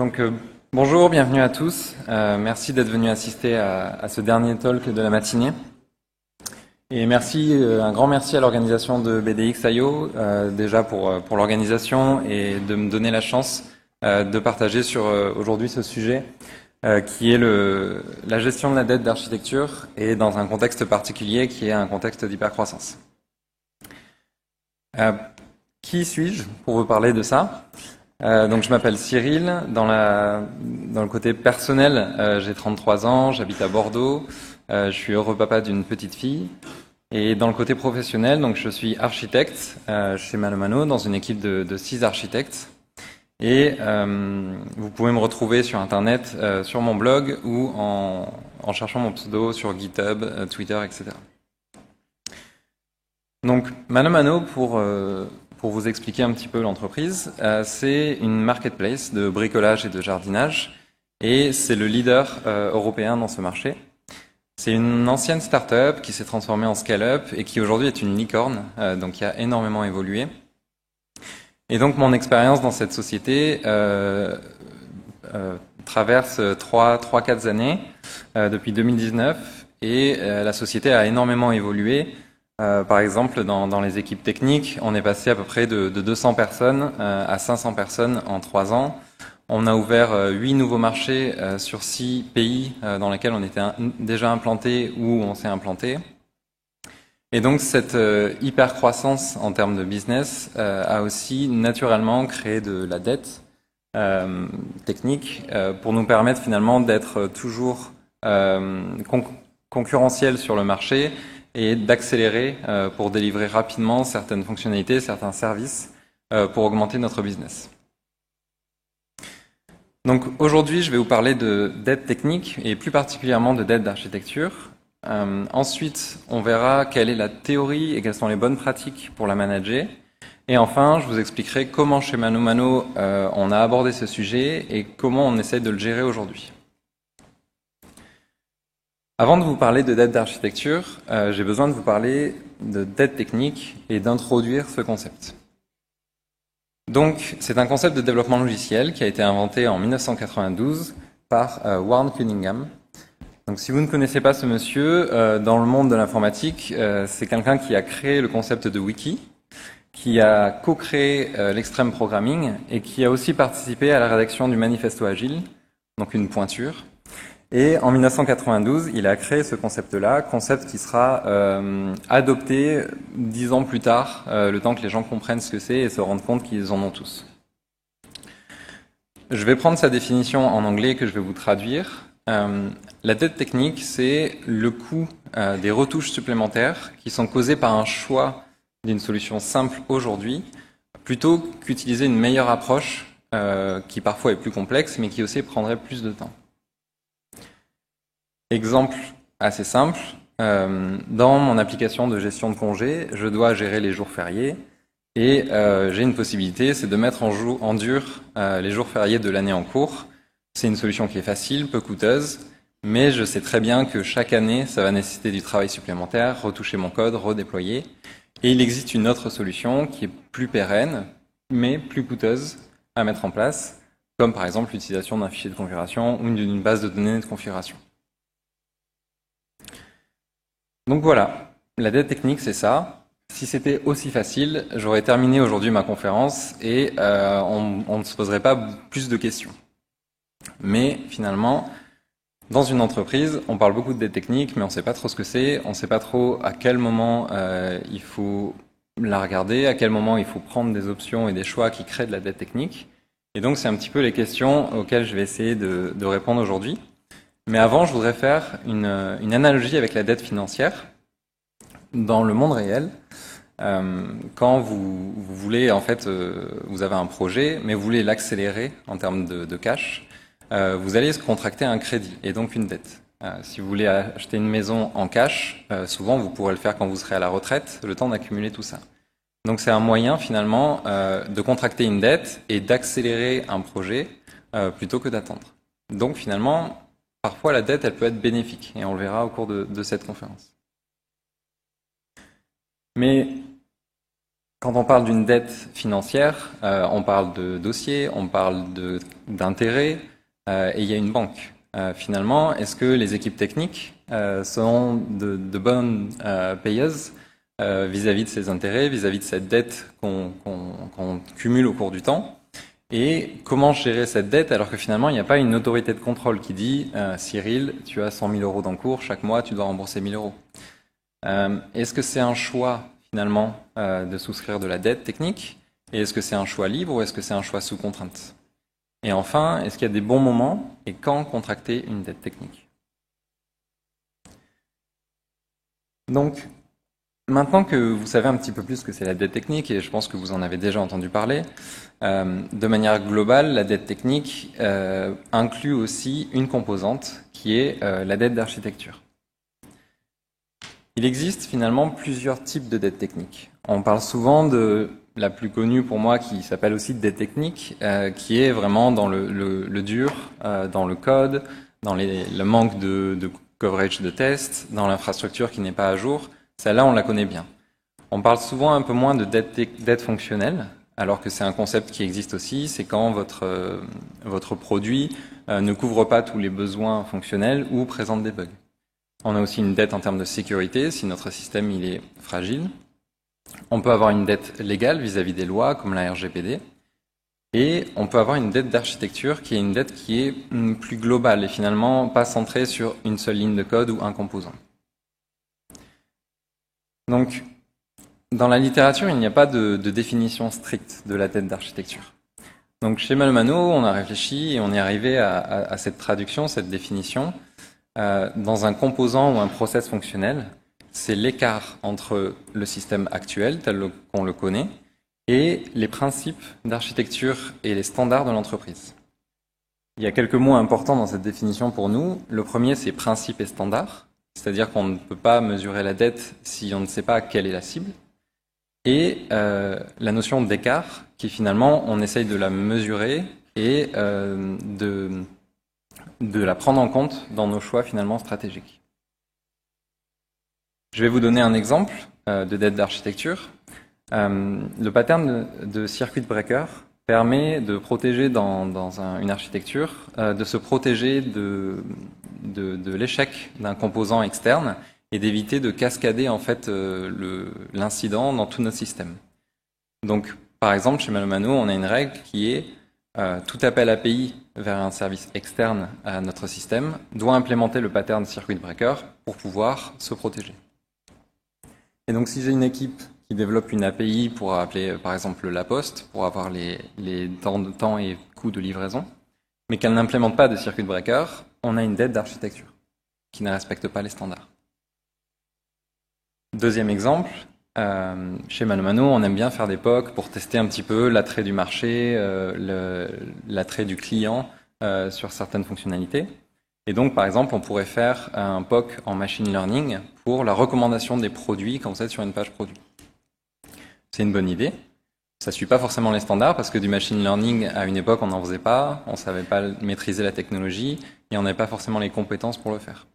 Donc bonjour, bienvenue à tous. Merci d'être venus assister à ce dernier talk de la matinée. Et merci, un grand merci à l'organisation de BDX.io déjà pour l'organisation et de me donner la chance de partager sur aujourd'hui ce sujet qui est la gestion de la dette d'architecture et dans un contexte particulier qui est un contexte d'hypercroissance. Qui suis-je pour vous parler de ça ? Donc je m'appelle Cyril. Dans le côté personnel, j'ai 33 ans, j'habite à Bordeaux, je suis heureux papa d'une petite fille. Et dans le côté professionnel, donc je suis architecte chez ManoMano dans une équipe de 6 architectes. Et vous pouvez me retrouver sur Internet, sur mon blog ou en cherchant mon pseudo sur GitHub, Twitter, etc. Donc ManoMano, pour vous expliquer un petit peu l'entreprise, c'est une marketplace de bricolage et de jardinage et c'est le leader européen dans ce marché. C'est une ancienne start-up qui s'est transformée en scale-up et qui aujourd'hui est une licorne, donc qui a énormément évolué. Et donc mon expérience dans cette société traverse 3-4 années depuis 2019 et la société a énormément évolué. Par exemple, dans les équipes techniques, on est passé à peu près de 200 personnes à 500 personnes en 3 ans. On a ouvert 8 nouveaux marchés sur 6 pays dans lesquels on était déjà implanté ou on s'est implanté. Et donc cette hyper-croissance en termes de business a aussi naturellement créé de la dette technique pour nous permettre finalement d'être toujours concurrentiel sur le marché et d'accélérer pour délivrer rapidement certaines fonctionnalités, certains services pour augmenter notre business. Donc aujourd'hui, je vais vous parler de dette technique et plus particulièrement de dette d'architecture. Ensuite, on verra quelle est la théorie et quelles sont les bonnes pratiques pour la manager. Et enfin, je vous expliquerai comment chez ManoMano on a abordé ce sujet et comment on essaie de le gérer aujourd'hui. Avant de vous parler de dette d'architecture, j'ai besoin de vous parler de dette technique et d'introduire ce concept. Donc, c'est un concept de développement logiciel qui a été inventé en 1992 par Warren Cunningham. Donc, si vous ne connaissez pas ce monsieur, dans le monde de l'informatique, c'est quelqu'un qui a créé le concept de wiki, qui a co-créé l'extreme programming et qui a aussi participé à la rédaction du manifesto agile, donc une pointure. Et en 1992, il a créé ce concept-là, concept qui sera adopté 10 ans plus tard, le temps que les gens comprennent ce que c'est et se rendent compte qu'ils en ont tous. Je vais prendre sa définition en anglais que je vais vous traduire. La dette technique, c'est le coût des retouches supplémentaires qui sont causées par un choix d'une solution simple aujourd'hui, plutôt qu'utiliser une meilleure approche qui parfois est plus complexe, mais qui aussi prendrait plus de temps. Exemple assez simple, dans mon application de gestion de congés, je dois gérer les jours fériés et j'ai une possibilité, c'est de mettre en dur les jours fériés de l'année en cours. C'est une solution qui est facile, peu coûteuse, mais je sais très bien que chaque année, ça va nécessiter du travail supplémentaire, retoucher mon code, redéployer. Et il existe une autre solution qui est plus pérenne, mais plus coûteuse à mettre en place, comme par exemple l'utilisation d'un fichier de configuration ou d'une base de données de configuration. Donc voilà, la dette technique, c'est ça. Si c'était aussi facile, j'aurais terminé aujourd'hui ma conférence et on ne se poserait pas plus de questions. Mais finalement, dans une entreprise, on parle beaucoup de dette technique, mais on ne sait pas trop ce que c'est, on ne sait pas trop à quel moment il faut la regarder, à quel moment il faut prendre des options et des choix qui créent de la dette technique. Et donc, c'est un petit peu les questions auxquelles je vais essayer de répondre aujourd'hui. Mais avant, je voudrais faire une analogie avec la dette financière. Dans le monde réel, quand vous voulez, en fait, vous avez un projet, mais vous voulez l'accélérer en termes de cash, vous allez contracter un crédit et donc une dette. Si vous voulez acheter une maison en cash, souvent vous pourrez le faire quand vous serez à la retraite, le temps d'accumuler tout ça. Donc c'est un moyen finalement de contracter une dette et d'accélérer un projet plutôt que d'attendre. Donc finalement, parfois la dette elle peut être bénéfique et on le verra au cours de cette conférence. Mais Quand on parle d'une dette financière, on parle de dossier, on parle d'intérêt, et il y a une banque. Finalement, est-ce que les équipes techniques sont de bonnes payeuses vis-à-vis de ces intérêts, vis-à-vis de cette dette qu'on cumule au cours du temps? Et comment gérer cette dette alors que finalement il n'y a pas une autorité de contrôle qui dit Cyril, tu as 100 000 euros d'encours, chaque mois tu dois rembourser 1 000 euros. Est-ce que c'est un choix finalement de souscrire de la dette technique? Et est-ce que c'est un choix libre ou est-ce que c'est un choix sous contrainte? Et enfin, est-ce qu'il y a des bons moments et quand contracter une dette technique? Donc, maintenant que vous savez un petit peu plus ce que c'est la dette technique, et je pense que vous en avez déjà entendu parler, de manière globale, la dette technique inclut aussi une composante qui est la dette d'architecture. Il existe finalement plusieurs types de dettes techniques. On parle souvent de la plus connue pour moi qui s'appelle aussi dette technique, qui est vraiment dans le dur, dans le code, dans le manque de coverage de tests, dans l'infrastructure qui n'est pas à jour. Celle-là, on la connaît bien. On parle souvent un peu moins de dette fonctionnelle, alors que c'est un concept qui existe aussi. C'est quand votre produit ne couvre pas tous les besoins fonctionnels ou présente des bugs. On a aussi une dette en termes de sécurité, si notre système il est fragile. On peut avoir une dette légale vis-à-vis des lois, comme la RGPD. Et on peut avoir une dette d'architecture, qui est une dette qui est plus globale et finalement pas centrée sur une seule ligne de code ou un composant. Donc, dans la littérature, il n'y a pas de définition stricte de la dette d'architecture. Donc, chez Malomano, on a réfléchi et on est arrivé à cette traduction, cette définition. Dans un composant ou un process fonctionnel, c'est l'écart entre le système actuel, tel qu'on le connaît, et les principes d'architecture et les standards de l'entreprise. Il y a quelques mots importants dans cette définition pour nous. Le premier, c'est principes et standards, c'est-à-dire qu'on ne peut pas mesurer la dette si on ne sait pas quelle est la cible. Et la notion d'écart, qui finalement, on essaye de la mesurer et de la prendre en compte dans nos choix finalement stratégiques. Je vais vous donner un exemple de dette d'architecture. Le pattern de circuit breaker permet de protéger dans une architecture, de se protéger de l'échec d'un composant externe et d'éviter de cascader en fait l'incident dans tous nos systèmes. Donc, par exemple, chez Malomano, on a une règle qui est tout appel API vers un service externe à notre système doit implémenter le pattern circuit breaker pour pouvoir se protéger. Et donc, si j'ai une équipe qui développe une API pour appeler, par exemple, la poste, pour avoir les temps et coûts de livraison, mais qu'elle n'implémente pas de circuit breaker, on a une dette d'architecture qui ne respecte pas les standards. Deuxième exemple, chez Malomano, on aime bien faire des POC pour tester un petit peu l'attrait du marché, l'attrait du client sur certaines fonctionnalités. Et donc, par exemple, on pourrait faire un POC en machine learning pour la recommandation des produits quand vous êtes sur une page produit. C'est une bonne idée. Ça ne suit pas forcément les standards parce que du machine learning, à une époque, on n'en faisait pas, on ne savait pas maîtriser la technologie et on n'avait pas forcément les compétences pour le faire.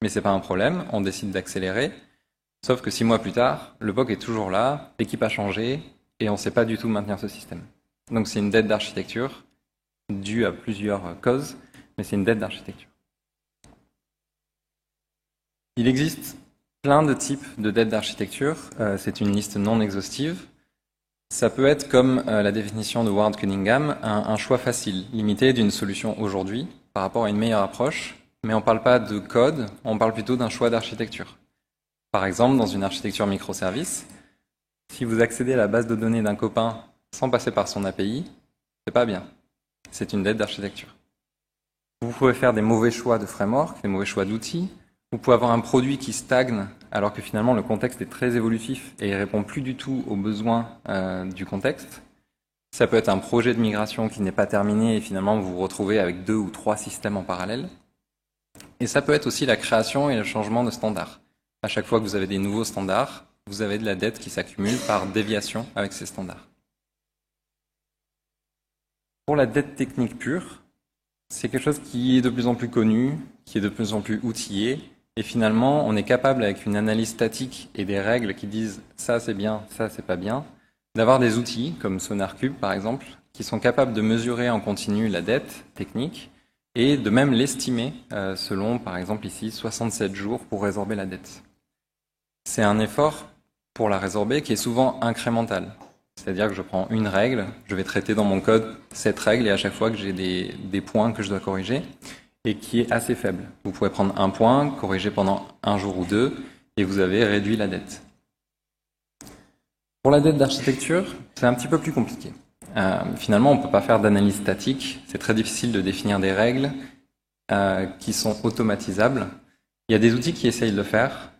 Mais c'est pas un problème, on décide d'accélérer. Sauf que 6 mois plus tard, le POC est toujours là, l'équipe a changé et on ne sait pas du tout maintenir ce système. Donc c'est une dette d'architecture due à plusieurs causes, mais c'est une dette d'architecture. Il existe plein de types de dettes d'architecture. C'est une liste non exhaustive. Ça peut être comme la définition de Ward Cunningham, un choix facile, limité d'une solution aujourd'hui par rapport à une meilleure approche, mais on ne parle pas de code, on parle plutôt d'un choix d'architecture. Par exemple, dans une architecture microservice, si vous accédez à la base de données d'un copain sans passer par son API, c'est pas bien. C'est une dette d'architecture. Vous pouvez faire des mauvais choix de framework, des mauvais choix d'outils. Vous pouvez avoir un produit qui stagne alors que finalement le contexte est très évolutif et il ne répond plus du tout aux besoins du contexte. Ça peut être un projet de migration qui n'est pas terminé et finalement vous vous retrouvez avec 2 ou 3 systèmes en parallèle. Et ça peut être aussi la création et le changement de standards. À chaque fois que vous avez des nouveaux standards, vous avez de la dette qui s'accumule par déviation avec ces standards. Pour la dette technique pure, c'est quelque chose qui est de plus en plus connu, qui est de plus en plus outillé, et finalement, on est capable, avec une analyse statique et des règles qui disent ça c'est bien, ça c'est pas bien, d'avoir des outils comme SonarCube par exemple, qui sont capables de mesurer en continu la dette technique et de même l'estimer selon par exemple ici 67 jours pour résorber la dette. C'est un effort pour la résorber qui est souvent incrémental. C'est-à-dire que je prends une règle, je vais traiter dans mon code cette règle et à chaque fois que j'ai des points que je dois corriger et qui est assez faible. Vous pouvez prendre un point, corriger pendant un jour ou deux et vous avez réduit la dette. Pour la dette d'architecture, c'est un petit peu plus compliqué. Finalement, on ne peut pas faire d'analyse statique. C'est très difficile de définir des règles qui sont automatisables. Il y a des outils qui essayent de le faire,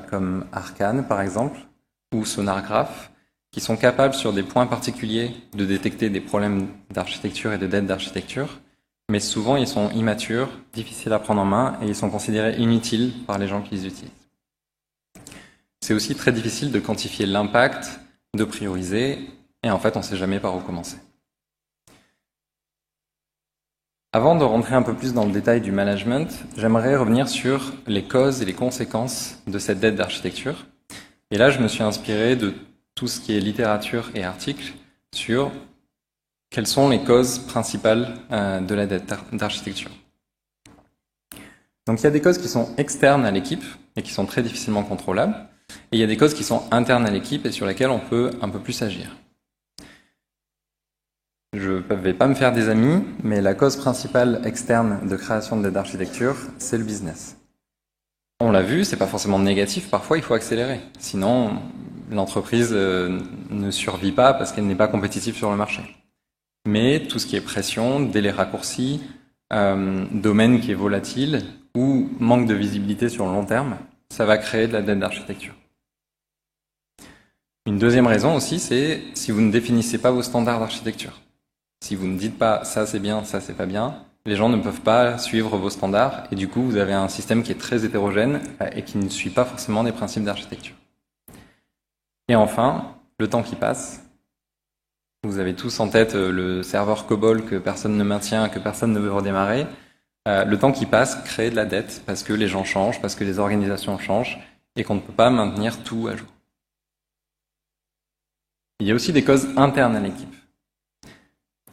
comme Arcane par exemple, ou SonarGraph, qui sont capables sur des points particuliers de détecter des problèmes d'architecture et de dette d'architecture, mais souvent ils sont immatures, difficiles à prendre en main et ils sont considérés inutiles par les gens qui les utilisent. C'est aussi très difficile de quantifier l'impact, de prioriser, et en fait on ne sait jamais par où commencer. Avant de rentrer un peu plus dans le détail du management, j'aimerais revenir sur les causes et les conséquences de cette dette d'architecture. Et là, je me suis inspiré de tout ce qui est littérature et articles sur quelles sont les causes principales de la dette d'architecture. Donc il y a des causes qui sont externes à l'équipe et qui sont très difficilement contrôlables, et il y a des causes qui sont internes à l'équipe et sur lesquelles on peut un peu plus agir. Je ne vais pas me faire des amis, mais la cause principale externe de création de dette d'architecture, c'est le business. On l'a vu, c'est pas forcément négatif, parfois il faut accélérer. Sinon, l'entreprise ne survit pas parce qu'elle n'est pas compétitive sur le marché. Mais tout ce qui est pression, délai raccourci, domaine qui est volatile ou manque de visibilité sur le long terme, ça va créer de la dette d'architecture. Une deuxième raison aussi, c'est si vous ne définissez pas vos standards d'architecture. Si vous ne dites pas ça c'est bien, ça c'est pas bien, les gens ne peuvent pas suivre vos standards et du coup vous avez un système qui est très hétérogène et qui ne suit pas forcément des principes d'architecture. Et enfin, le temps qui passe. Vous avez tous en tête le serveur COBOL que personne ne maintient, que personne ne veut redémarrer. Le temps qui passe crée de la dette parce que les gens changent, parce que les organisations changent et qu'on ne peut pas maintenir tout à jour. Il y a aussi des causes internes à l'équipe.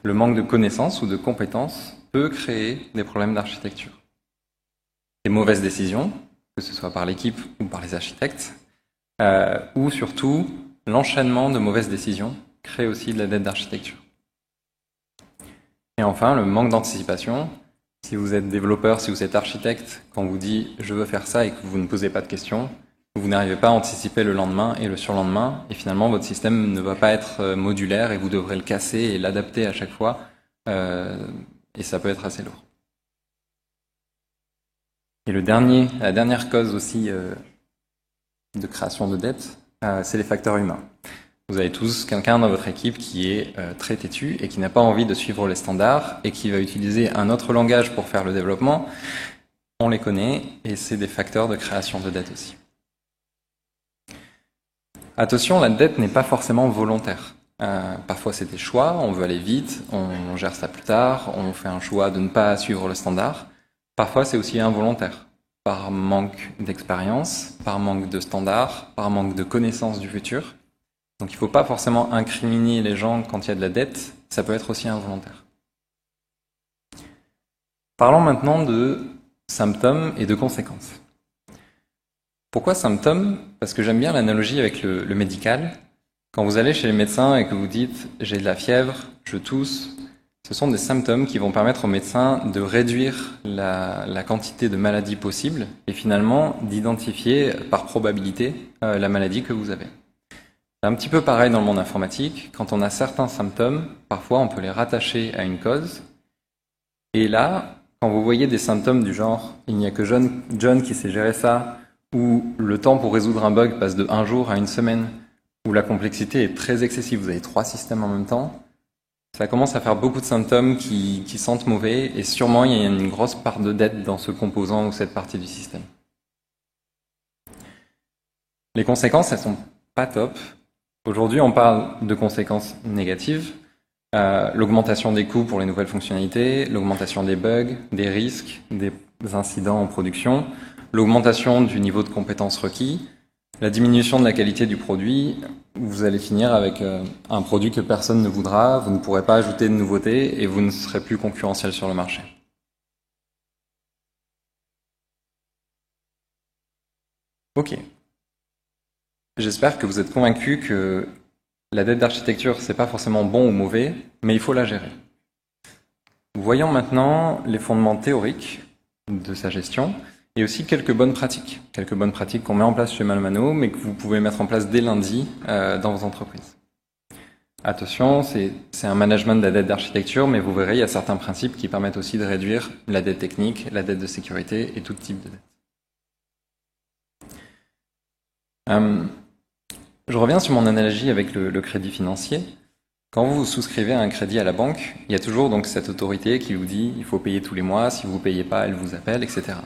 Le manque de connaissances ou de compétences peut créer des problèmes d'architecture. Des mauvaises décisions, que ce soit par l'équipe ou par les architectes, ou surtout l'enchaînement de mauvaises décisions crée aussi de la dette d'architecture. Et enfin, le manque d'anticipation. Si vous êtes développeur, si vous êtes architecte, quand on vous dit « je veux faire ça » et que vous ne posez pas de questions, vous n'arrivez pas à anticiper le lendemain et le surlendemain, et finalement votre système ne va pas être modulaire et vous devrez le casser et l'adapter à chaque fois, et ça peut être assez lourd. Et la dernière cause aussi de création de dette, c'est les facteurs humains. Vous avez tous quelqu'un dans votre équipe qui est très têtu et qui n'a pas envie de suivre les standards et qui va utiliser un autre langage pour faire le développement. On les connaît et c'est des facteurs de création de dette aussi. Attention, la dette n'est pas forcément volontaire. Parfois c'est des choix, on veut aller vite, on gère ça plus tard, on fait un choix de ne pas suivre le standard. Parfois c'est aussi involontaire, par manque d'expérience, par manque de standards, par manque de connaissance du futur. Donc il ne faut pas forcément incriminer les gens quand il y a de la dette, ça peut être aussi involontaire. Parlons maintenant de symptômes et de conséquences. Pourquoi symptômes? Parce que j'aime bien l'analogie avec le médical. Quand vous allez chez les médecins et que vous dites « j'ai de la fièvre, je tousse », ce sont des symptômes qui vont permettre au médecin de réduire la quantité de maladies possibles et finalement d'identifier par probabilité la maladie que vous avez. C'est un petit peu pareil dans le monde informatique. Quand on a certains symptômes, parfois on peut les rattacher à une cause. Et là, quand vous voyez des symptômes du genre « il n'y a que John qui sait gérer ça » ou le temps pour résoudre un bug passe de 1 jour à 1 semaine, où la complexité est très excessive, vous avez 3 systèmes en même temps, ça commence à faire beaucoup de symptômes qui sentent mauvais et sûrement il y a une grosse part de dette dans ce composant ou cette partie du système. Les conséquences, elles sont pas top. Aujourd'hui, on parle de conséquences négatives, l'augmentation des coûts pour les nouvelles fonctionnalités, l'augmentation des bugs, des risques, des incidents en production, l'augmentation du niveau de compétences requis, La diminution de la qualité du produit, vous allez finir avec un produit que personne ne voudra, vous ne pourrez pas ajouter de nouveautés et vous ne serez plus concurrentiel sur le marché. Ok. J'espère que vous êtes convaincus que la dette d'architecture, c'est pas forcément bon ou mauvais, mais il faut la gérer. Voyons maintenant les fondements théoriques de sa gestion et aussi quelques bonnes pratiques qu'on met en place chez Malmano, mais que vous pouvez mettre en place dès lundi dans vos entreprises. Attention, c'est un management de la dette d'architecture, mais vous verrez, il y a certains principes qui permettent aussi de réduire la dette technique, la dette de sécurité et tout type de dette. Je reviens sur mon analogie avec le crédit financier. Quand vous souscrivez un crédit à la banque, il y a toujours donc cette autorité qui vous dit il faut payer tous les mois, si vous ne payez pas, elle vous appelle, etc.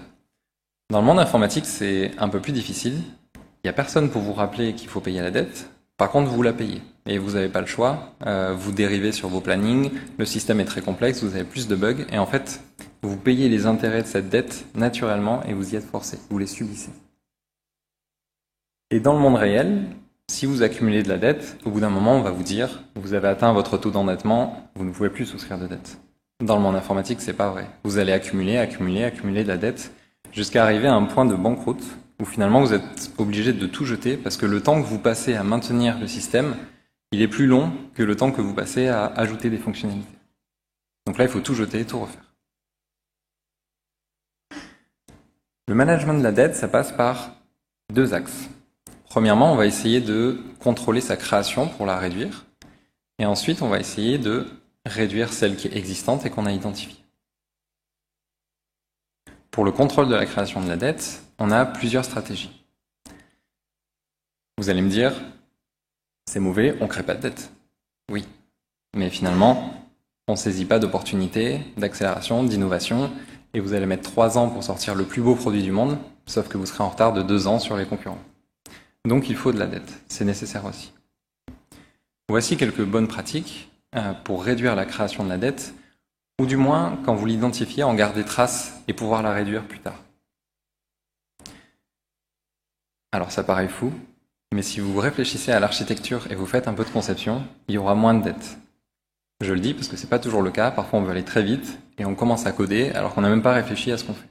Dans le monde informatique, c'est un peu plus difficile. Il n'y a personne pour vous rappeler qu'il faut payer la dette. Par contre, vous la payez. Et vous n'avez pas le choix. Vous dérivez sur vos plannings. Le système est très complexe. Vous avez plus de bugs. Et en fait, vous payez les intérêts de cette dette naturellement et vous y êtes forcé. Vous les subissez. Et dans le monde réel, si vous accumulez de la dette, au bout d'un moment, on va vous dire vous avez atteint votre taux d'endettement, vous ne pouvez plus souscrire de dette. Dans le monde informatique, c'est pas vrai. Vous allez accumuler de la dette jusqu'à arriver à un point de banqueroute où finalement vous êtes obligé de tout jeter parce que le temps que vous passez à maintenir le système, il est plus long que le temps que vous passez à ajouter des fonctionnalités. Donc là, il faut tout jeter, tout refaire. Le management de la dette, ça passe par deux axes. Premièrement, on va essayer de contrôler sa création pour la réduire. Et ensuite, on va essayer de réduire celle qui est existante et qu'on a identifiée. Pour le contrôle de la création de la dette, on a plusieurs stratégies. Vous allez me dire, c'est mauvais, on ne crée pas de dette. Oui, mais finalement, on ne saisit pas d'opportunités, d'accélération, d'innovation, et vous allez mettre 3 ans pour sortir le plus beau produit du monde, sauf que vous serez en retard de 2 ans sur les concurrents. Donc il faut de la dette, c'est nécessaire aussi. Voici quelques bonnes pratiques pour réduire la création de la dette, ou du moins, quand vous l'identifiez, en garder trace et pouvoir la réduire plus tard. Alors ça paraît fou, mais si vous réfléchissez à l'architecture et vous faites un peu de conception, il y aura moins de dettes. Je le dis parce que c'est pas toujours le cas, parfois on veut aller très vite et on commence à coder alors qu'on n'a même pas réfléchi à ce qu'on fait.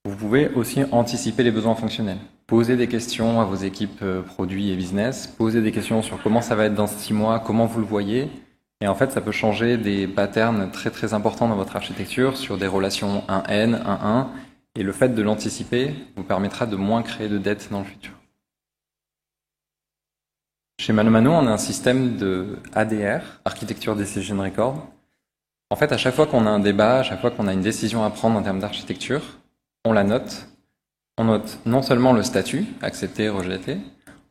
Vous pouvez aussi anticiper les besoins fonctionnels. Poser des questions à vos équipes produits et business, poser des questions sur comment ça va être dans 6 mois, comment vous le voyez. Et en fait, ça peut changer des patterns très très importants dans votre architecture sur des relations 1N, 1-1. Et le fait de l'anticiper vous permettra de moins créer de dettes dans le futur. Chez Malmano, on a un système de ADR, Architecture Decision Record. En fait, à chaque fois qu'on a un débat, à chaque fois qu'on a une décision à prendre en termes d'architecture, on la note. On note non seulement le statut, accepter, rejeter,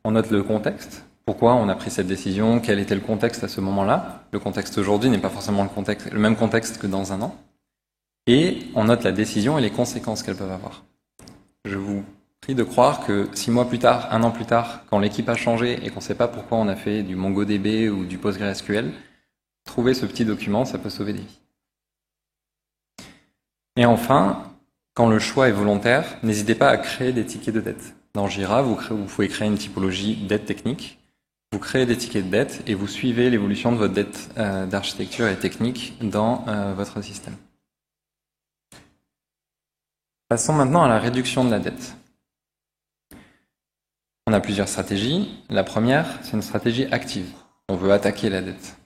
on note le contexte, pourquoi on a pris cette décision, quel était le contexte à ce moment-là. Le contexte aujourd'hui n'est pas forcément le même contexte que dans un an. Et on note la décision et les conséquences qu'elles peuvent avoir. Je vous prie de croire que 6 mois plus tard, 1 an plus tard, quand l'équipe a changé et qu'on ne sait pas pourquoi on a fait du MongoDB ou du PostgreSQL, trouver ce petit document, ça peut sauver des vies. Et enfin, quand le choix est volontaire, n'hésitez pas à créer des tickets de dette. Dans Jira, vous pouvez créer une typologie dette technique. Vous créez des tickets de dette et vous suivez l'évolution de votre dette d'architecture et technique dans votre système. Passons maintenant à la réduction de la dette. On a plusieurs stratégies. La première, c'est une stratégie active. On veut attaquer la dette.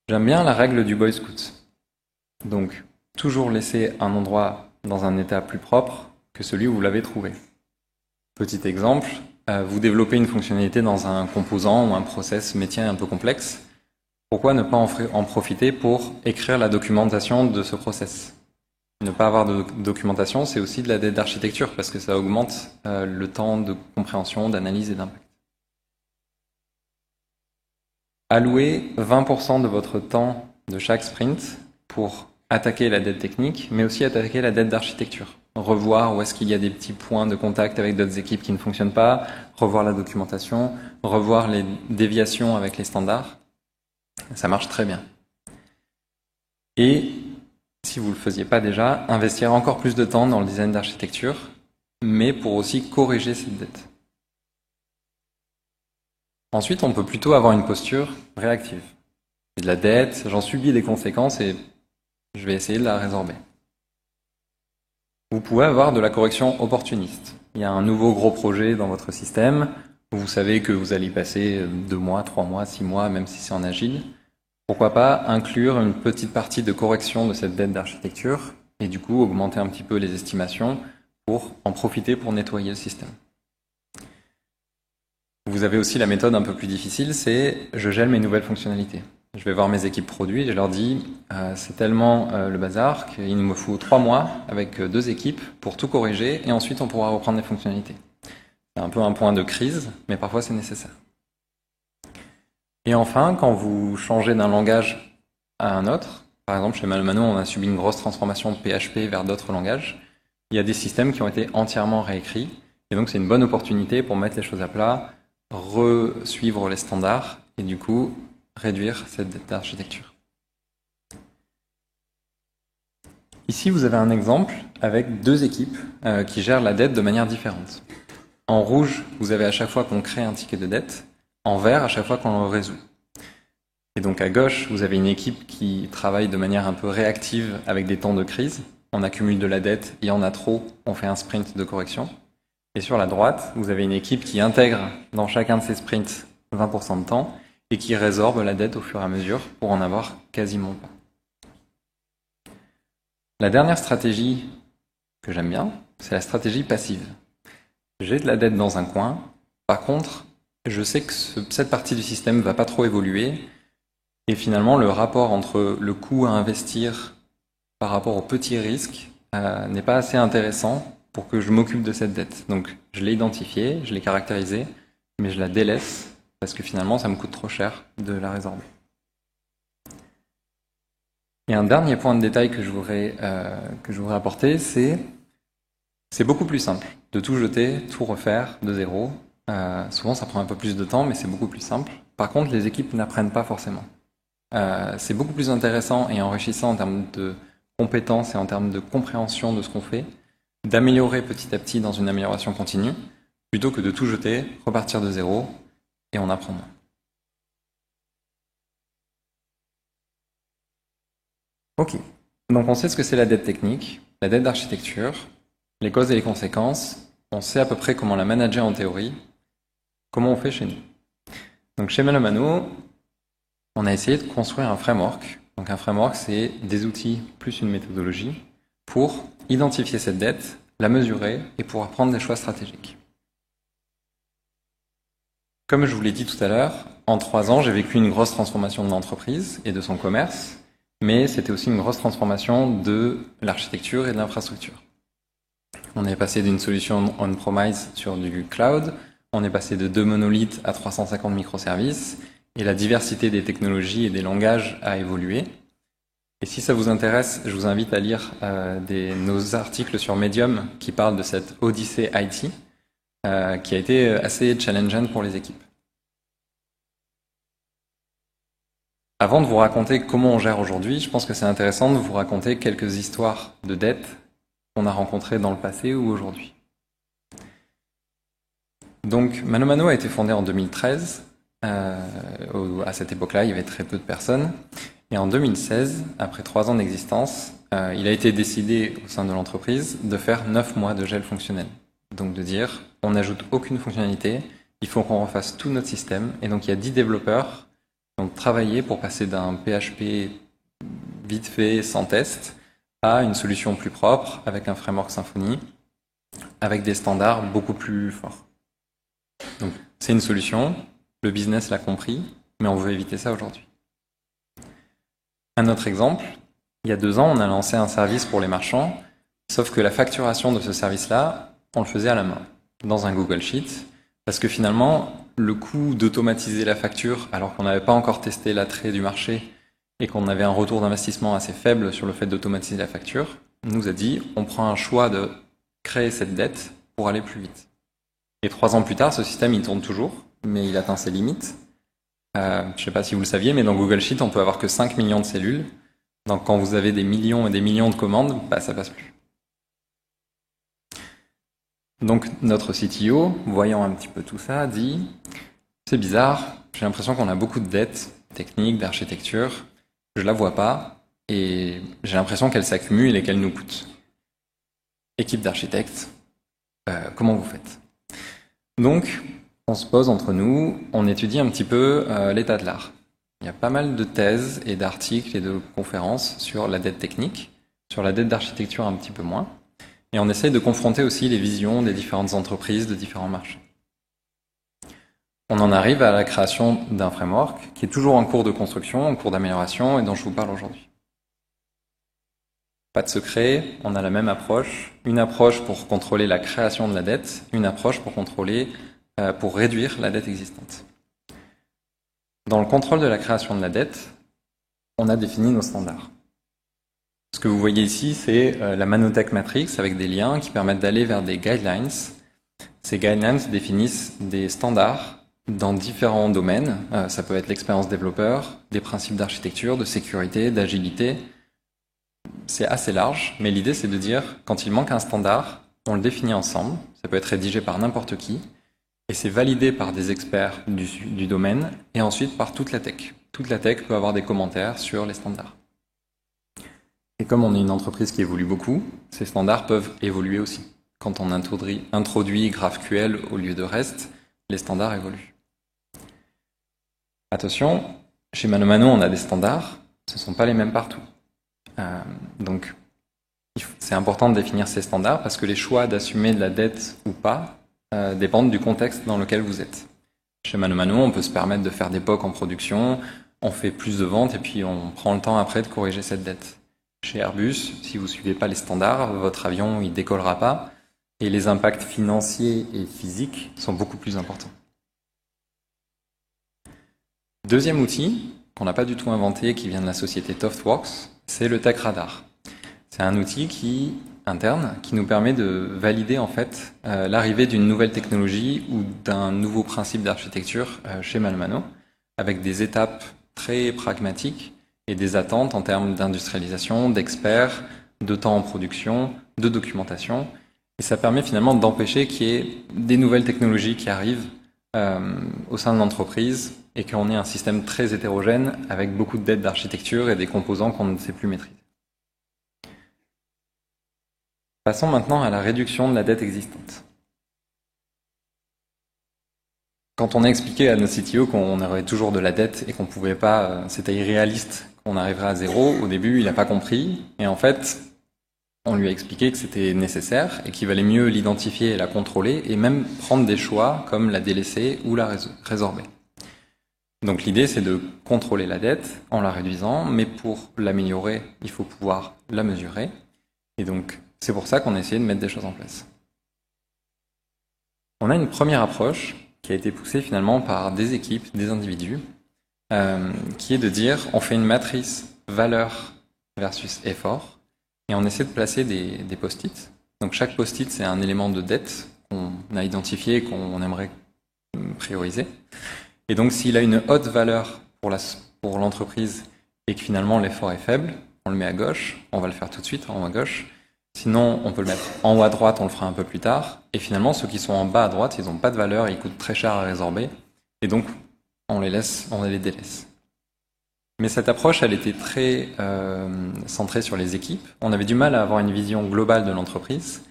J'aime bien la règle du Boy Scout. Donc, toujours laisser un endroit dans un état plus propre que celui où vous l'avez trouvé. Petit exemple, vous développez une fonctionnalité dans un composant ou un process métier un peu complexe. Pourquoi ne pas en profiter pour écrire la documentation de ce process ? Ne pas avoir de documentation, c'est aussi de la dette d'architecture parce que ça augmente le temps de compréhension, d'analyse et d'impact. Allouez 20% de votre temps de chaque sprint pour attaquer la dette technique, mais aussi attaquer la dette d'architecture. Revoir où est-ce qu'il y a des petits points de contact avec d'autres équipes qui ne fonctionnent pas, revoir la documentation, revoir les déviations avec les standards. Ça marche très bien. Et si vous ne le faisiez pas déjà, investir encore plus de temps dans le design d'architecture, mais pour aussi corriger cette dette. Ensuite, on peut plutôt avoir une posture réactive. J'ai de la dette, j'en subis les conséquences et je vais essayer de la résorber. Vous pouvez avoir de la correction opportuniste. Il y a un nouveau gros projet dans votre système, vous savez que vous allez y passer 2 mois, 3 mois, 6 mois, même si c'est en agile. Pourquoi pas inclure une petite partie de correction de cette dette d'architecture et du coup augmenter un petit peu les estimations pour en profiter pour nettoyer le système. Vous avez aussi la méthode un peu plus difficile, c'est je gèle mes nouvelles fonctionnalités. Je vais voir mes équipes produits et je leur dis c'est tellement le bazar qu'il me faut 3 mois avec 2 équipes pour tout corriger et ensuite on pourra reprendre les fonctionnalités. C'est un peu un point de crise, mais parfois c'est nécessaire. Et enfin, quand vous changez d'un langage à un autre, par exemple chez ManoMano, on a subi une grosse transformation de PHP vers d'autres langages, il y a des systèmes qui ont été entièrement réécrits, et donc c'est une bonne opportunité pour mettre les choses à plat, re-suivre les standards, et du coup réduire cette dette d'architecture. Ici, vous avez un exemple avec 2 équipes qui gèrent la dette de manière différente. En rouge, vous avez à chaque fois qu'on crée un ticket de dette, en vert à chaque fois qu'on le résout. Et donc à gauche, vous avez une équipe qui travaille de manière un peu réactive avec des temps de crise. On accumule de la dette, il y en a trop, on fait un sprint de correction. Et sur la droite, vous avez une équipe qui intègre dans chacun de ces sprints 20% de temps et qui résorbe la dette au fur et à mesure pour en avoir quasiment pas. La dernière stratégie que j'aime bien, c'est la stratégie passive. J'ai de la dette dans un coin, par contre, je sais que cette partie du système ne va pas trop évoluer et finalement le rapport entre le coût à investir par rapport aux petits risques n'est pas assez intéressant pour que je m'occupe de cette dette. Donc je l'ai identifiée, je l'ai caractérisée, mais je la délaisse parce que finalement ça me coûte trop cher de la résorber. Et un dernier point de détail que je voudrais apporter, c'est beaucoup plus simple de tout jeter, tout refaire de zéro. Souvent ça prend un peu plus de temps, mais c'est beaucoup plus simple. Par contre, les équipes n'apprennent pas forcément. C'est beaucoup plus intéressant et enrichissant en termes de compétences et en termes de compréhension de ce qu'on fait, d'améliorer petit à petit dans une amélioration continue, plutôt que de tout jeter, repartir de zéro, et on apprend moins. Ok, donc on sait ce que c'est la dette technique, la dette d'architecture, les causes et les conséquences, on sait à peu près comment la manager en théorie, comment on fait chez nous. Donc chez ManoMano, on a essayé de construire un framework. Donc un framework, c'est des outils plus une méthodologie pour identifier cette dette, la mesurer et pouvoir prendre des choix stratégiques. Comme je vous l'ai dit tout à l'heure, en 3 ans, j'ai vécu une grosse transformation de l'entreprise et de son commerce, mais c'était aussi une grosse transformation de l'architecture et de l'infrastructure. On est passé d'une solution on-premise sur du cloud, on est passé de 2 monolithes à 350 microservices, et la diversité des technologies et des langages a évolué. Et si ça vous intéresse, je vous invite à lire nos articles sur Medium qui parlent de cette Odyssée IT, qui a été assez challengeant pour les équipes. Avant de vous raconter comment on gère aujourd'hui, je pense que c'est intéressant de vous raconter quelques histoires de dettes qu'on a rencontrées dans le passé ou aujourd'hui. Donc ManoMano a été fondé en 2013. À cette époque-là, il y avait très peu de personnes. Et en 2016, après 3 ans d'existence, il a été décidé au sein de l'entreprise de faire 9 mois de gel fonctionnel. Donc de dire, on n'ajoute aucune fonctionnalité, il faut qu'on refasse tout notre système. Et donc il y a 10 développeurs qui ont travaillé pour passer d'un PHP vite fait, sans test, à une solution plus propre, avec un framework Symfony, avec des standards beaucoup plus forts. Donc c'est une solution. Le business l'a compris, mais on veut éviter ça aujourd'hui. Un autre exemple, il y a 2 ans, on a lancé un service pour les marchands, sauf que la facturation de ce service-là, on le faisait à la main, dans un Google Sheet, parce que finalement, le coût d'automatiser la facture, alors qu'on n'avait pas encore testé l'attrait du marché et qu'on avait un retour d'investissement assez faible sur le fait d'automatiser la facture, nous a dit, on prend un choix de créer cette dette pour aller plus vite. Et 3 ans plus tard, ce système, il tourne toujours, mais il atteint ses limites. Je ne sais pas si vous le saviez, mais dans Google Sheet, on peut avoir que 5 millions de cellules. Donc quand vous avez des millions et des millions de commandes, ça passe plus. Donc notre CTO, voyant un petit peu tout ça, dit « C'est bizarre, j'ai l'impression qu'on a beaucoup de dettes techniques, d'architecture, je la vois pas et j'ai l'impression qu'elles s'accumulent et qu'elles nous coûtent. Équipe d'architectes, comment vous faites ?» Donc, on se pose entre nous, on étudie un petit peu l'état de l'art. Il y a pas mal de thèses et d'articles et de conférences sur la dette technique, sur la dette d'architecture un petit peu moins. Et on essaye de confronter aussi les visions des différentes entreprises, de différents marchés. On en arrive à la création d'un framework qui est toujours en cours de construction, en cours d'amélioration et dont je vous parle aujourd'hui. Pas de secret, on a la même approche. Une approche pour contrôler la création de la dette, une approche pour réduire la dette existante. Dans le contrôle de la création de la dette, on a défini nos standards. Ce que vous voyez ici, c'est la Manotech Matrix avec des liens qui permettent d'aller vers des guidelines. Ces guidelines définissent des standards dans différents domaines. Ça peut être l'expérience développeur, des principes d'architecture, de sécurité, d'agilité. C'est assez large, mais l'idée c'est de dire, quand il manque un standard, on le définit ensemble. Ça peut être rédigé par n'importe qui. Et c'est validé par des experts du domaine et ensuite par toute la tech. Toute la tech peut avoir des commentaires sur les standards. Et comme on est une entreprise qui évolue beaucoup, ces standards peuvent évoluer aussi. Quand on introduit GraphQL au lieu de REST, les standards évoluent. Attention, chez ManoMano, on a des standards, ce ne sont pas les mêmes partout. Donc, c'est important de définir ces standards parce que les choix d'assumer de la dette ou pas dépendent du contexte dans lequel vous êtes. Chez ManoMano, on peut se permettre de faire des POC en production, on fait plus de ventes et puis on prend le temps après de corriger cette dette. Chez Airbus, si vous ne suivez pas les standards, votre avion il décollera pas et les impacts financiers et physiques sont beaucoup plus importants. Deuxième outil qu'on n'a pas du tout inventé, qui vient de la société ThoughtWorks, c'est le Tech Radar. C'est un outil interne qui nous permet de valider en fait l'arrivée d'une nouvelle technologie ou d'un nouveau principe d'architecture chez ManoMano, avec des étapes très pragmatiques et des attentes en termes d'industrialisation, d'experts, de temps en production, de documentation. Et ça permet finalement d'empêcher qu'il y ait des nouvelles technologies qui arrivent au sein de l'entreprise et qu'on ait un système très hétérogène avec beaucoup de dettes d'architecture et des composants qu'on ne sait plus maîtriser. Passons maintenant à la réduction de la dette existante. Quand on a expliqué à nos CTO qu'on aurait toujours de la dette et qu'on pouvait pas, c'était irréaliste, qu'on arriverait à zéro, au début il n'a pas compris, et en fait on lui a expliqué que c'était nécessaire et qu'il valait mieux l'identifier et la contrôler et même prendre des choix comme la délaisser ou la résorber. Donc l'idée c'est de contrôler la dette en la réduisant, mais pour l'améliorer il faut pouvoir la mesurer, et donc c'est pour ça qu'on a essayé de mettre des choses en place. On a une première approche qui a été poussée finalement par des équipes, des individus, qui est de dire on fait une matrice valeur versus effort et on essaie de placer des post-it. Donc chaque post-it c'est un élément de dette qu'on a identifié et qu'on aimerait prioriser. Et donc s'il a une haute valeur pour l'entreprise et que finalement l'effort est faible, on le met à gauche, on va le faire tout de suite en haut à gauche. Sinon, on peut le mettre en haut à droite, on le fera un peu plus tard. Et finalement, ceux qui sont en bas à droite, ils n'ont pas de valeur, ils coûtent très cher à résorber. Et donc, on les délaisse. Mais cette approche, elle était très centrée sur les équipes. On avait du mal à avoir une vision globale de l'entreprise.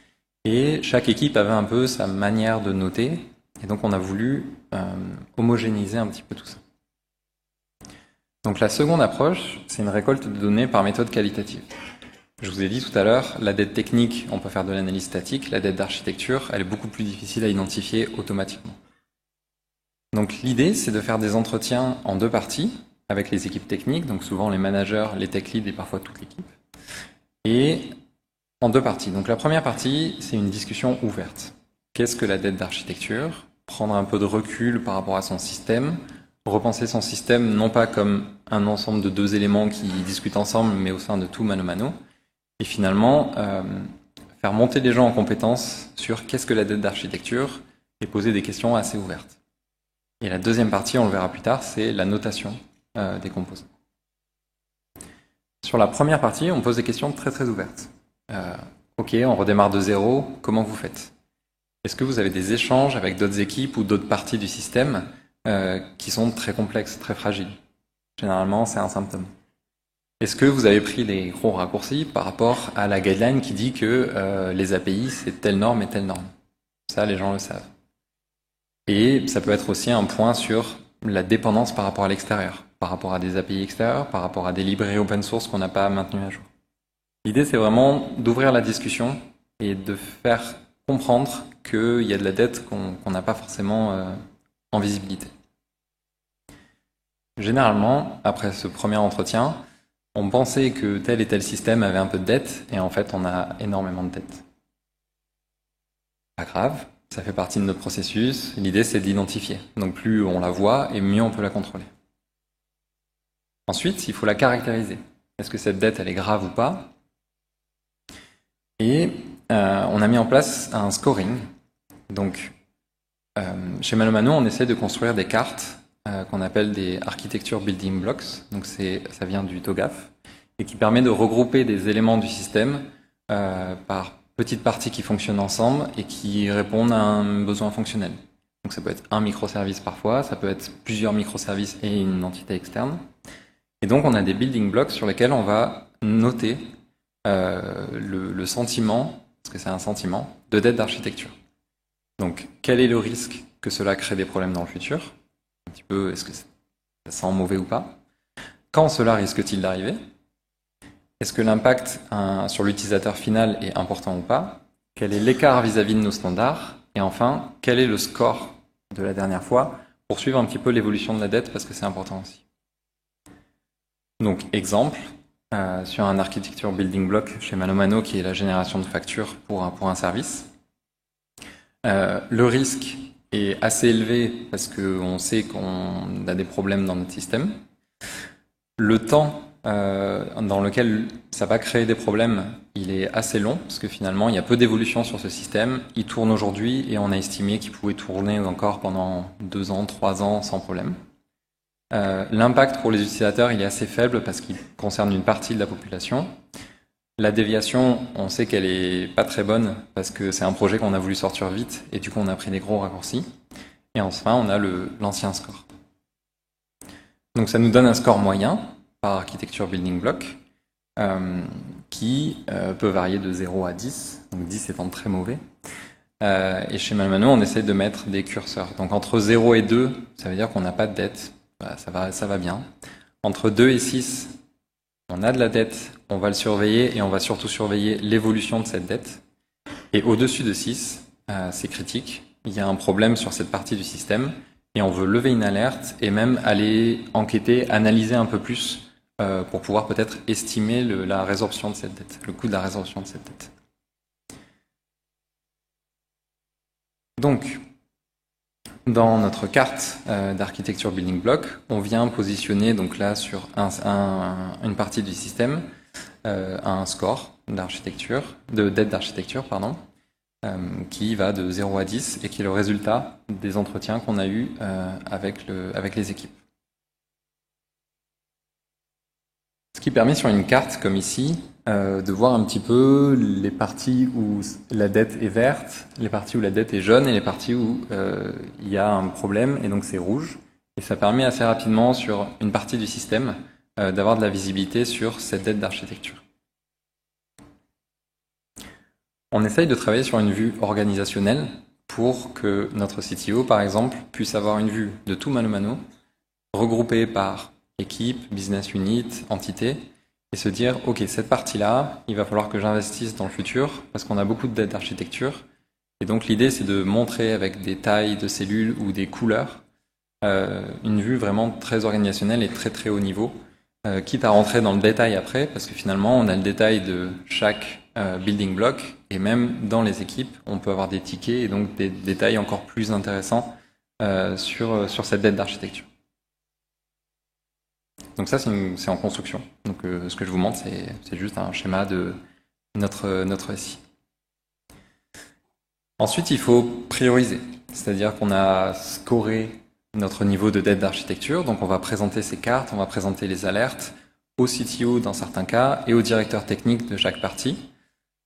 Et chaque équipe avait un peu sa manière de noter. Et donc, on a voulu homogénéiser un petit peu tout ça. Donc, la seconde approche, c'est une récolte de données par méthode qualitative. Je vous ai dit tout à l'heure, la dette technique, on peut faire de l'analyse statique. La dette d'architecture, elle est beaucoup plus difficile à identifier automatiquement. Donc l'idée, c'est de faire des entretiens en deux parties, avec les équipes techniques, donc souvent les managers, les tech leads et parfois toute l'équipe, et en deux parties. Donc la première partie, c'est une discussion ouverte. Qu'est-ce que la dette d'architecture? Prendre un peu de recul par rapport à son système, repenser son système non pas comme un ensemble de deux éléments qui discutent ensemble, mais au sein de tout ManoMano. Et finalement, faire monter les gens en compétences sur qu'est-ce que la dette d'architecture et poser des questions assez ouvertes. Et la deuxième partie, on le verra plus tard, c'est la notation des composants. Sur la première partie, on pose des questions très très ouvertes. Ok, on redémarre de zéro, comment vous faites? Est-ce que vous avez des échanges avec d'autres équipes ou d'autres parties du système qui sont très complexes, très fragiles? Généralement, c'est un symptôme. Est-ce que vous avez pris des gros raccourcis par rapport à la guideline qui dit que les API, c'est telle norme et telle norme? Ça, les gens le savent. Et ça peut être aussi un point sur la dépendance par rapport à l'extérieur, par rapport à des API extérieures, par rapport à des librairies open source qu'on n'a pas maintenues à jour. L'idée, c'est vraiment d'ouvrir la discussion et de faire comprendre qu'il y a de la dette qu'on n'a pas forcément en visibilité. Généralement, après ce premier entretien, on pensait que tel et tel système avait un peu de dette, et en fait, on a énormément de dette. Pas grave, ça fait partie de notre processus. L'idée, c'est de l'identifier. Donc plus on la voit, et mieux on peut la contrôler. Ensuite, il faut la caractériser. Est-ce que cette dette, elle est grave ou pas? Et on a mis en place un scoring. Donc, chez ManoMano, on essaie de construire des cartes qu'on appelle des architecture building blocks. Donc, ça vient du TOGAF, et qui permet de regrouper des éléments du système par petites parties qui fonctionnent ensemble et qui répondent à un besoin fonctionnel. Donc, ça peut être un microservice parfois, ça peut être plusieurs microservices et une entité externe. Et donc, on a des building blocks sur lesquels on va noter le sentiment, parce que c'est un sentiment, de dette d'architecture. Donc, quel est le risque que cela crée des problèmes dans le futur? Un petit peu, est-ce que ça sent mauvais ou pas? Quand cela risque-t-il d'arriver? Est-ce que l'impact sur l'utilisateur final est important ou pas? Quel est l'écart vis-à-vis de nos standards? Et enfin, quel est le score de la dernière fois pour suivre un petit peu l'évolution de la dette, parce que c'est important aussi. Donc, exemple, sur un architecture building block chez ManoMano, qui est la génération de factures pour un service. Le risque est assez élevé parce qu'on sait qu'on a des problèmes dans notre système. Le temps dans lequel ça va créer des problèmes, il est assez long, parce que finalement, il y a peu d'évolution sur ce système. Il tourne aujourd'hui et on a estimé qu'il pouvait tourner encore pendant 2 ans, 3 ans sans problème. L'impact pour les utilisateurs, il est assez faible parce qu'il concerne une partie de la population. La déviation, on sait qu'elle est pas très bonne parce que c'est un projet qu'on a voulu sortir vite et du coup on a pris des gros raccourcis. Et enfin, on a l'ancien score. Donc ça nous donne un score moyen par architecture building block qui peut varier de 0 à 10, donc 10 étant très mauvais. Et chez ManoMano, on essaie de mettre des curseurs. Donc entre 0 et 2, ça veut dire qu'on n'a pas de dette. Ça va bien. Entre 2 et 6, on a de la dette, on va le surveiller et on va surtout surveiller l'évolution de cette dette. Et au-dessus de 6, c'est critique. Il y a un problème sur cette partie du système et on veut lever une alerte et même aller enquêter, analyser un peu plus pour pouvoir peut-être estimer la résorption de cette dette, le coût de la résorption de cette dette. Donc, dans notre carte d'architecture building block, on vient positionner donc là sur une partie du système un score d'architecture, de dette d'architecture, pardon, qui va de 0 à 10 et qui est le résultat des entretiens qu'on a eus avec les équipes. Ce qui permet sur une carte comme ici de voir un petit peu les parties où la dette est verte, les parties où la dette est jaune et les parties où il y a un problème et donc c'est rouge. Et ça permet assez rapidement sur une partie du système d'avoir de la visibilité sur cette dette d'architecture. On essaye de travailler sur une vue organisationnelle pour que notre CTO, par exemple, puisse avoir une vue de tout ManoMano, regroupée par équipe, business unit, entité, et se dire, ok, cette partie-là, il va falloir que j'investisse dans le futur, parce qu'on a beaucoup de dettes d'architecture. Et donc l'idée, c'est de montrer avec des tailles de cellules ou des couleurs, une vue vraiment très organisationnelle et très très haut niveau, quitte à rentrer dans le détail après, parce que finalement, on a le détail de chaque building block, et même dans les équipes, on peut avoir des tickets et donc des détails encore plus intéressants sur cette dette d'architecture. Donc ça, c'est en construction. Donc ce que je vous montre, c'est juste un schéma de notre SI. Ensuite, il faut prioriser. C'est-à-dire qu'on a scoré notre niveau de dette d'architecture. Donc on va présenter ces cartes, on va présenter les alertes au CTO dans certains cas et au directeur technique de chaque partie.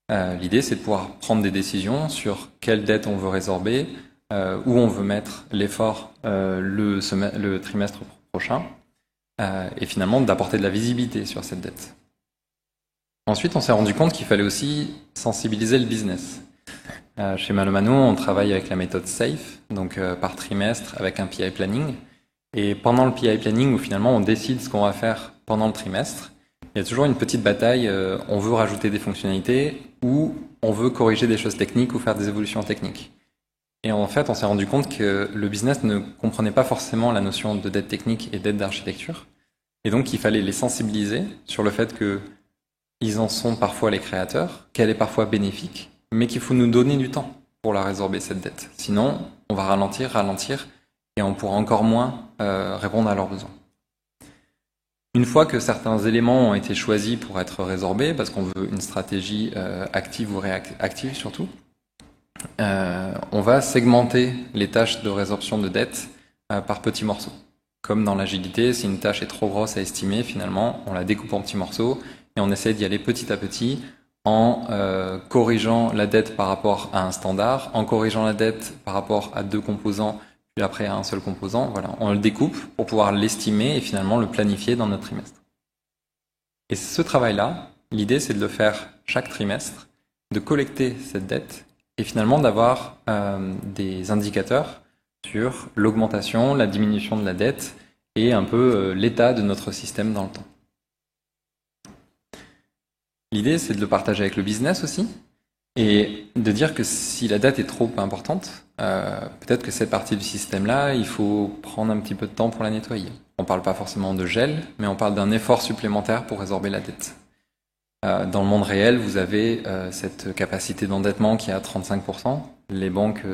L'idée, c'est de pouvoir prendre des décisions sur quelle dette on veut résorber, où on veut mettre l'effort le trimestre prochain, et finalement d'apporter de la visibilité sur cette dette. Ensuite, on s'est rendu compte qu'il fallait aussi sensibiliser le business. Chez Malomano, on travaille avec la méthode SAFE, donc par trimestre avec un PI planning. Et pendant le PI planning, où finalement on décide ce qu'on va faire pendant le trimestre, il y a toujours une petite bataille, on veut rajouter des fonctionnalités ou on veut corriger des choses techniques ou faire des évolutions techniques. Et en fait, on s'est rendu compte que le business ne comprenait pas forcément la notion de dette technique et dette d'architecture. Et donc, il fallait les sensibiliser sur le fait qu'ils en sont parfois les créateurs, qu'elle est parfois bénéfique, mais qu'il faut nous donner du temps pour la résorber, cette dette. Sinon, on va ralentir, et on pourra encore moins répondre à leurs besoins. Une fois que certains éléments ont été choisis pour être résorbés, parce qu'on veut une stratégie active ou réactive surtout, on va segmenter les tâches de résorption de dette par petits morceaux. Comme dans l'agilité, si une tâche est trop grosse à estimer, finalement, on la découpe en petits morceaux et on essaie d'y aller petit à petit en corrigeant la dette par rapport à un standard, en corrigeant la dette par rapport à 2 composants, puis après à un seul composant. Voilà, on le découpe pour pouvoir l'estimer et finalement le planifier dans notre trimestre. Et ce travail-là, l'idée c'est de le faire chaque trimestre, de collecter cette dette et finalement d'avoir des indicateurs sur l'augmentation, la diminution de la dette et un peu l'état de notre système dans le temps. L'idée, c'est de le partager avec le business aussi et de dire que si la dette est trop importante, peut-être que cette partie du système-là, il faut prendre un petit peu de temps pour la nettoyer. On ne parle pas forcément de gel, mais on parle d'un effort supplémentaire pour résorber la dette. Dans le monde réel, vous avez cette capacité d'endettement qui est à 35%. Les banques,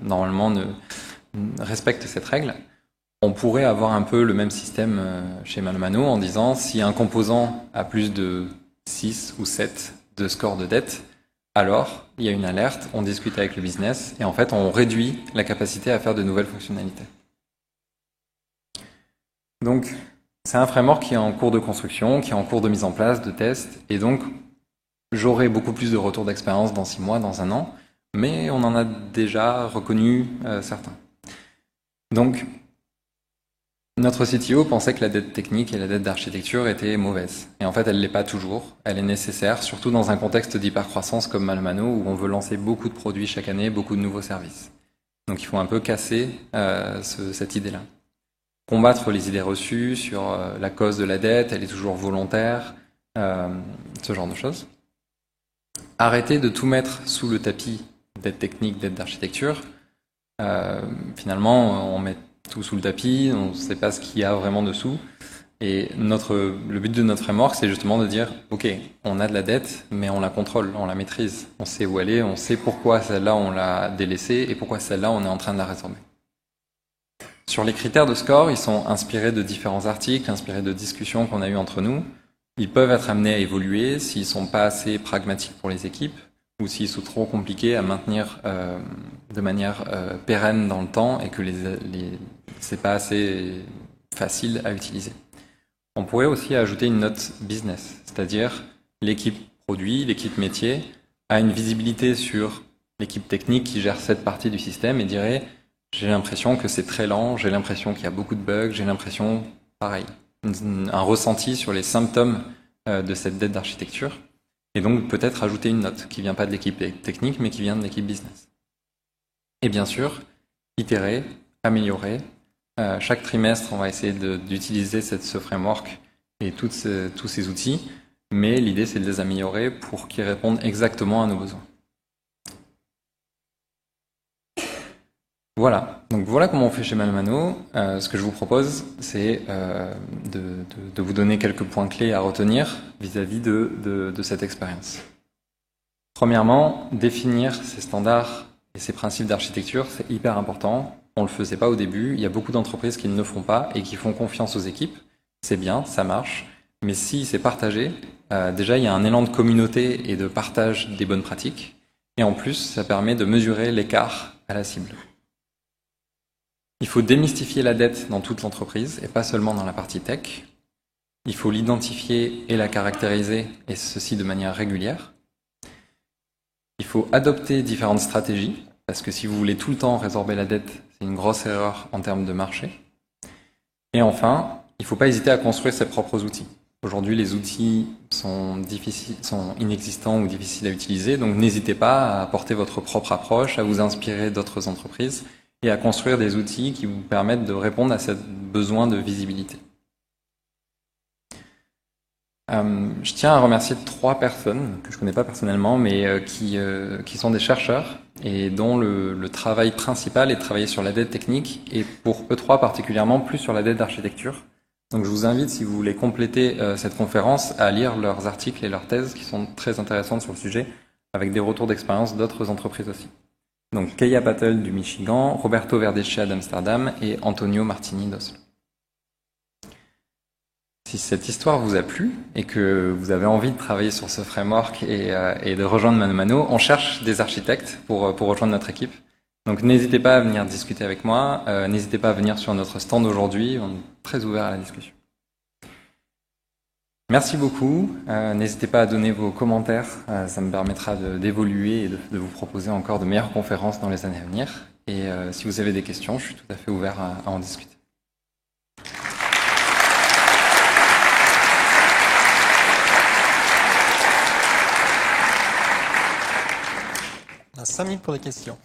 normalement, ne respectent cette règle. On pourrait avoir un peu le même système chez Malomano en disant si un composant a plus de 6 ou 7 de score de dette, alors il y a une alerte, on discute avec le business et en fait on réduit la capacité à faire de nouvelles fonctionnalités. Donc c'est un framework qui est en cours de construction, qui est en cours de mise en place, de test, et donc j'aurai beaucoup plus de retours d'expérience dans 6 mois, dans 1 an, mais on en a déjà reconnu certains. Donc notre CTO pensait que la dette technique et la dette d'architecture étaient mauvaises. Et en fait, elle ne l'est pas toujours. Elle est nécessaire, surtout dans un contexte d'hypercroissance comme Malomano, où on veut lancer beaucoup de produits chaque année, beaucoup de nouveaux services. Donc il faut un peu casser cette idée-là. Combattre les idées reçues sur la cause de la dette, elle est toujours volontaire, ce genre de choses. Arrêter de tout mettre sous le tapis, dette technique, dette d'architecture. Finalement, on met tout sous le tapis, on ne sait pas ce qu'il y a vraiment dessous. Et le but de notre framework, c'est justement de dire, ok, on a de la dette, mais on la contrôle, on la maîtrise. On sait où elle est, on sait pourquoi celle-là on l'a délaissée et pourquoi celle-là on est en train de la résorber. Sur les critères de score, ils sont inspirés de différents articles, inspirés de discussions qu'on a eues entre nous. Ils peuvent être amenés à évoluer s'ils ne sont pas assez pragmatiques pour les équipes ou s'ils sont trop compliqués à maintenir de manière pérenne dans le temps et que c'est pas assez facile à utiliser. On pourrait aussi ajouter une note business, c'est-à-dire l'équipe produit, l'équipe métier a une visibilité sur l'équipe technique qui gère cette partie du système et dirait j'ai l'impression que c'est très lent, j'ai l'impression qu'il y a beaucoup de bugs, j'ai l'impression, pareil, un ressenti sur les symptômes de cette dette d'architecture. Et donc peut-être ajouter une note qui vient pas de l'équipe technique, mais qui vient de l'équipe business. Et bien sûr, itérer, améliorer. Chaque trimestre, on va essayer d'utiliser ce framework et tous ces outils, mais l'idée c'est de les améliorer pour qu'ils répondent exactement à nos besoins. Voilà, donc voilà comment on fait chez Malomano. Ce que je vous propose, c'est de vous donner quelques points clés à retenir vis-à-vis de cette expérience. Premièrement, définir ces standards et ces principes d'architecture, c'est hyper important. On ne le faisait pas au début, il y a beaucoup d'entreprises qui ne le font pas et qui font confiance aux équipes. C'est bien, ça marche, mais si c'est partagé, déjà il y a un élan de communauté et de partage des bonnes pratiques, et en plus ça permet de mesurer l'écart à la cible. Il faut démystifier la dette dans toute l'entreprise et pas seulement dans la partie tech. Il faut l'identifier et la caractériser, et ceci de manière régulière. Il faut adopter différentes stratégies, parce que si vous voulez tout le temps résorber la dette, c'est une grosse erreur en termes de marché. Et enfin, il ne faut pas hésiter à construire ses propres outils. Aujourd'hui, les outils sont inexistants ou difficiles à utiliser, donc n'hésitez pas à apporter votre propre approche, à vous inspirer d'autres entreprises et à construire des outils qui vous permettent de répondre à ce besoin de visibilité. Je tiens à remercier 3 personnes que je connais pas personnellement, mais qui sont des chercheurs et dont le travail principal est de travailler sur la dette technique et pour eux 3 particulièrement plus sur la dette d'architecture. Donc je vous invite, si vous voulez compléter cette conférence, à lire leurs articles et leurs thèses qui sont très intéressantes sur le sujet, avec des retours d'expérience d'autres entreprises aussi. Donc Keia Patel du Michigan, Roberto Verdecchia d'Amsterdam et Antonio Martini d'Oslo. Si cette histoire vous a plu et que vous avez envie de travailler sur ce framework et de rejoindre Mano Mano, on cherche des architectes pour rejoindre notre équipe. Donc n'hésitez pas à venir discuter avec moi, n'hésitez pas à venir sur notre stand aujourd'hui, on est très ouvert à la discussion. Merci beaucoup, n'hésitez pas à donner vos commentaires, ça me permettra d'évoluer et de vous proposer encore de meilleures conférences dans les années à venir. Et si vous avez des questions, je suis tout à fait ouvert à en discuter. On a 5 minutes pour les questions.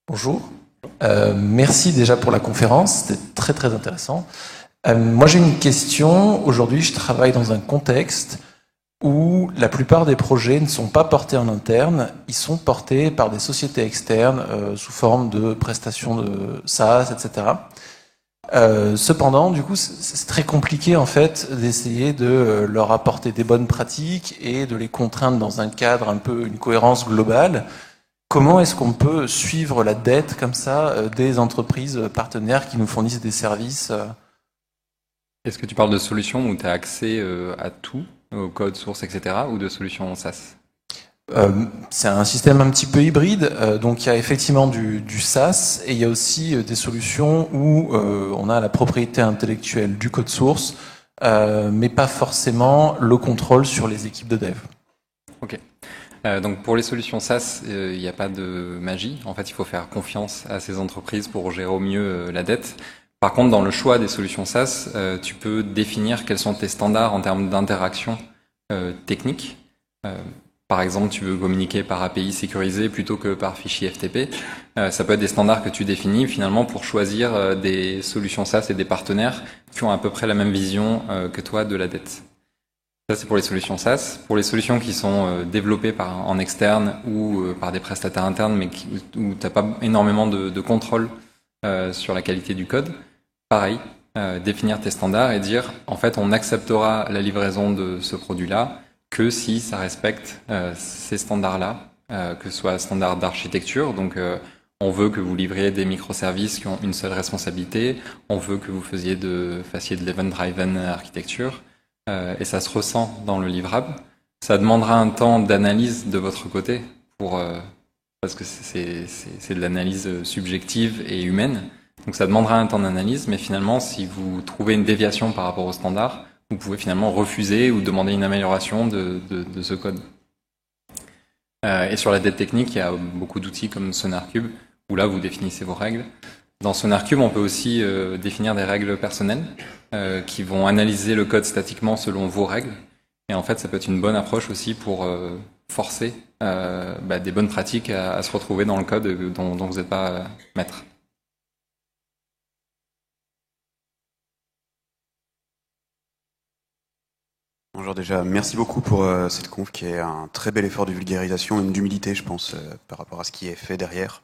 Bonjour. Merci déjà pour la conférence, c'était très très intéressant. Moi j'ai une question. Aujourd'hui je travaille dans un contexte où la plupart des projets ne sont pas portés en interne, ils sont portés par des sociétés externes sous forme de prestations de SaaS, etc. Cependant, du coup, c'est très compliqué en fait d'essayer de leur apporter des bonnes pratiques et de les contraindre dans un cadre un peu, une cohérence globale. Comment est-ce qu'on peut suivre la dette comme ça des entreprises partenaires qui nous fournissent des services Est-ce que tu parles de solutions où tu as accès à tout, au code source, etc., ou de solutions SaaS? C'est un système un petit peu hybride, donc il y a effectivement du SaaS et il y a aussi des solutions où on a la propriété intellectuelle du code source, mais pas forcément le contrôle sur les équipes de dev. Ok. Donc pour les solutions SaaS, il n'y a pas de magie. En fait, il faut faire confiance à ces entreprises pour gérer au mieux la dette. Par contre, dans le choix des solutions SaaS, tu peux définir quels sont tes standards en termes d'interaction technique. Par exemple, tu veux communiquer par API sécurisé plutôt que par fichier FTP. Ça peut être des standards que tu définis finalement pour choisir des solutions SaaS et des partenaires qui ont à peu près la même vision que toi de la dette. Ça, c'est pour les solutions SaaS. Pour les solutions qui sont développées en externe ou par des prestataires internes, mais où tu n'as pas énormément de contrôle sur la qualité du code, pareil, définir tes standards et dire, en fait, on acceptera la livraison de ce produit-là que si ça respecte ces standards-là, que ce soit standard d'architecture, donc on veut que vous livriez des microservices qui ont une seule responsabilité, on veut que vous fassiez de l'event-driven architecture, et ça se ressent dans le livrable. Ça demandera un temps d'analyse de votre côté parce que c'est de l'analyse subjective et humaine. Donc ça demandera un temps d'analyse, mais finalement, si vous trouvez une déviation par rapport au standard, vous pouvez finalement refuser ou demander une amélioration de ce code. Et sur la dette technique, il y a beaucoup d'outils comme SonarCube, où là, vous définissez vos règles. Dans SonarCube, on peut aussi définir des règles personnelles qui vont analyser le code statiquement selon vos règles. Et en fait, ça peut être une bonne approche aussi pour forcer des bonnes pratiques à se retrouver dans le code dont vous n'êtes pas maître. Bonjour déjà, merci beaucoup pour cette conf qui est un très bel effort de vulgarisation et d'humilité, je pense, par rapport à ce qui est fait derrière.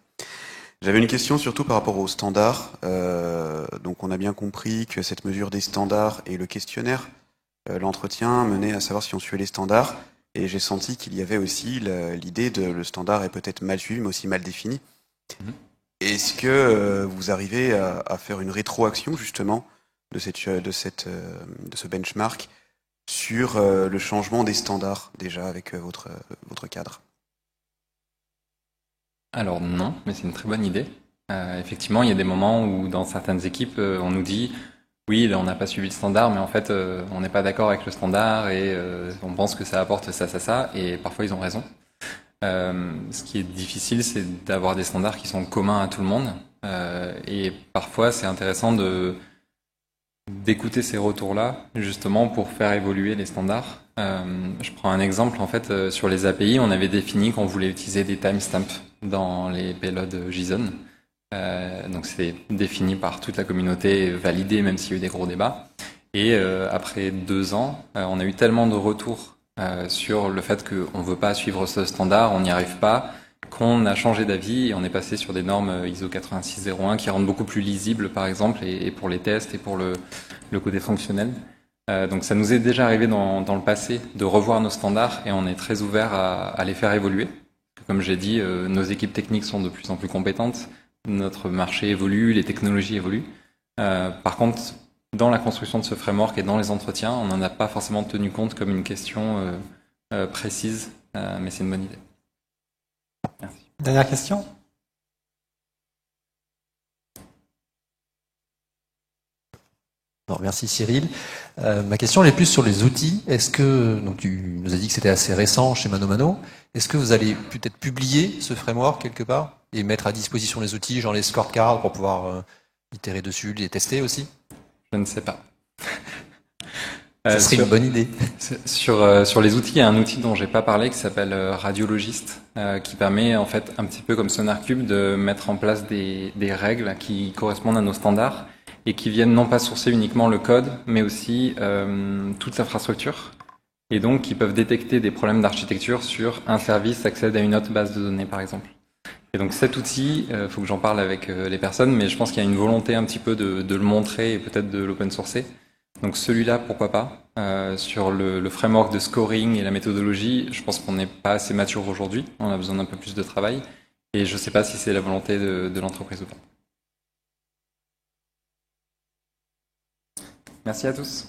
J'avais une question surtout par rapport aux standards. Donc on a bien compris que cette mesure des standards et le questionnaire, l'entretien menait à savoir si on suivait les standards. Et j'ai senti qu'il y avait aussi l'idée de le standard est peut-être mal suivi, mais aussi mal défini. Est-ce que vous arrivez à faire une rétroaction justement de ce benchmark sur le changement des standards déjà avec votre cadre? Alors non, mais c'est une très bonne idée. Effectivement, il y a des moments où dans certaines équipes, on nous dit oui, là, on n'a pas suivi le standard, mais en fait, on n'est pas d'accord avec le standard et on pense que ça apporte ça, ça, ça, et parfois ils ont raison. Ce qui est difficile, c'est d'avoir des standards qui sont communs à tout le monde, et parfois c'est intéressant d'écouter ces retours-là, justement pour faire évoluer les standards. Je prends un exemple, en fait, sur les API, on avait défini qu'on voulait utiliser des timestamps dans les payloads JSON. Donc c'est défini par toute la communauté, validé même s'il y a eu des gros débats. Et après 2 ans, on a eu tellement de retours sur le fait qu'on ne veut pas suivre ce standard, on n'y arrive pas, qu'on a changé d'avis et on est passé sur des normes ISO 8601 qui rendent beaucoup plus lisibles par exemple et pour les tests et pour le côté fonctionnel. Donc ça nous est déjà arrivé dans le passé de revoir nos standards et on est très ouvert à les faire évoluer. Comme j'ai dit, nos équipes techniques sont de plus en plus compétentes. Notre marché évolue, les technologies évoluent. Par contre, dans la construction de ce framework et dans les entretiens, on n'en a pas forcément tenu compte comme une question précise, mais c'est une bonne idée. Merci. Dernière question. Non, merci Cyril. Ma question elle est plus sur les outils. Est-ce que, donc tu nous as dit que c'était assez récent chez ManoMano, est-ce que vous allez peut-être publier ce framework quelque part et mettre à disposition les outils, genre les scorecards pour pouvoir itérer dessus, les tester aussi? Je ne sais pas. Ça serait une bonne idée. Sur les outils, il y a un outil dont j'ai pas parlé qui s'appelle Radiologist, qui permet en fait un petit peu comme SonarCube de mettre en place des règles qui correspondent à nos standards et qui viennent non pas sourcer uniquement le code, mais aussi toute l'infrastructure. Et donc qui peuvent détecter des problèmes d'architecture sur un service accède à une autre base de données par exemple. Et donc cet outil, faut que j'en parle avec les personnes, mais je pense qu'il y a une volonté un petit peu de le montrer et peut-être de l'open sourcer. Donc celui-là, pourquoi pas. Sur le framework de scoring et la méthodologie, je pense qu'on n'est pas assez mature aujourd'hui. On a besoin d'un peu plus de travail. Et je ne sais pas si c'est la volonté de l'entreprise ou pas. Merci à tous.